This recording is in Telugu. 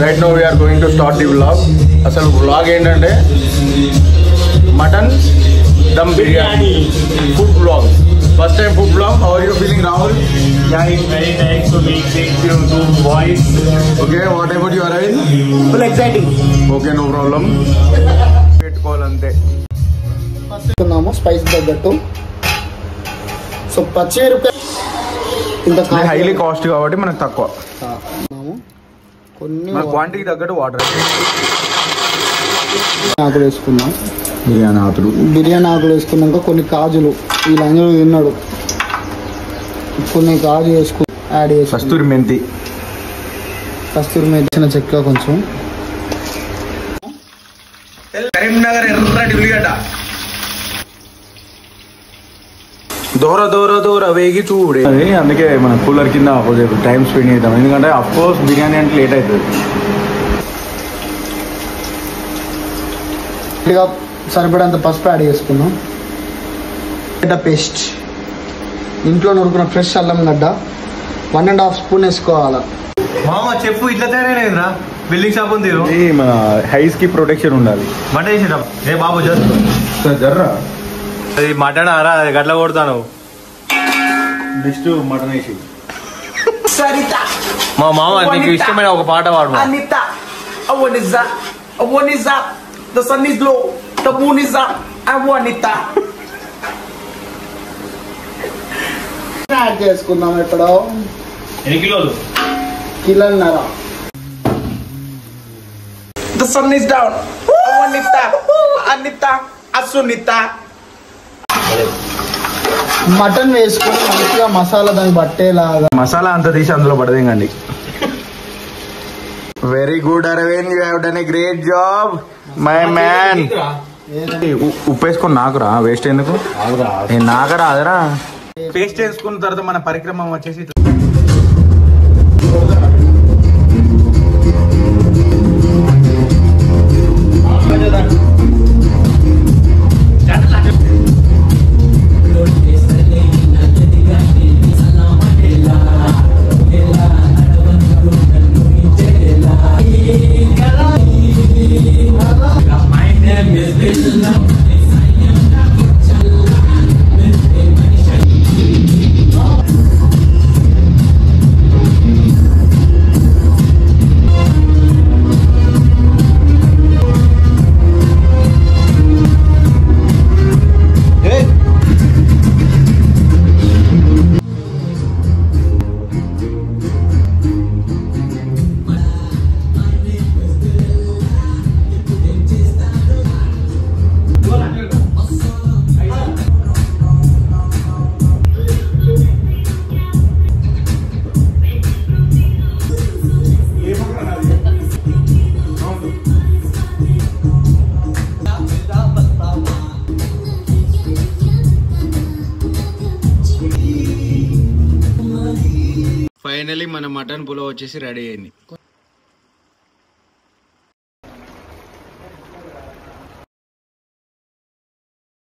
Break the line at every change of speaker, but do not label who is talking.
Right now we're going to start the vlog. అసలు వ్లాగ్ ఏంటంటే mutton dum biryani food vlog. First time food vlog. How are you feeling, Rahul?
Yeah, it's very nice to meet you two boys.
Okay, what about you, Aravind?
Full exciting.
Okay, no problem. పెట్టుకోవాలంతే.
తీసుకున్నాము స్పైస్ తగ్గట్టు. సో పచ్చిమిరపకాయ ఇంత
హైలీ కాస్ట్ కాబట్టి మనకు తక్కువ.
కొన్ని
మన క్వాంటిటీ తగ్గట్టు వాటర్
ఆకులు వేసుకున్నాం.
బిర్యానీ
ఆకులు వేసుకున్నాక కొన్ని కాజులు ఈ లంజలు తిన్నాడు, కొన్ని కాజు యాడ్ చేసి
కస్తూరి మెంతి
చిన్న చెక్క కొంచెం
కరీంనగర్ ఎర్రటి ఉల్లిగడ్డ దూర దూర దూర వేగి చూడే. అందుకే మన కూలర్ కింద టైం స్పెండ్ చేద్దాం, ఎందుకంటే అఫ్ కోర్స్ బిర్యానీ అంటే లేట్ అవుతుంది.
సరిపడేంత పసుపు యాడ్ చేసుకున్నాం. పేస్ట్ ఇంట్లో నూరుకున్న ఫ్రెష్ అల్లం గడ్డ 1.5 స్పూన్ వేసుకోవాలా.
మామ చెప్పు ఇట్లా తయారైనా బిల్డింగ్ షాప్ ఉంది.
మన హైస్ కి ప్రొటెక్షన్ ఉండాలి.
వంట చేసేద్దాం. ఏ బాబు
జర్రా
అది మటన్ ఆరా గట్ల కొడతాను.
నెక్స్ట్ మటన్ వేసి
మా మామ నీకు ఇష్టమైన ఒక పాట పాడు.
The sun is low, the moon is up, I want it up.
Add చేసుకుందాం. ఎక్కడో
ఎన్ని కిలోలు?
కిలోన్నర.
The sun is down, I want it up, Anita, Asunita.
Mutton వేసుకొని మంచిగా మసాలా దాన్ని పట్టేలాగా.
మసాలా అంత తీసి అందులో పడదేంగండి. Very good Aravind, you have done a great job my man. ఉప్పు వేసుకొని నాకురా, వేస్ట్ ఎందుకు? నాకరా అదరా. పేస్ట్ వేసుకున్న తర్వాత మన పరిక్రమం వచ్చేసి ఫైనలీ మన మటన్ పులావ్ వచ్చేసి రెడీ అయింది.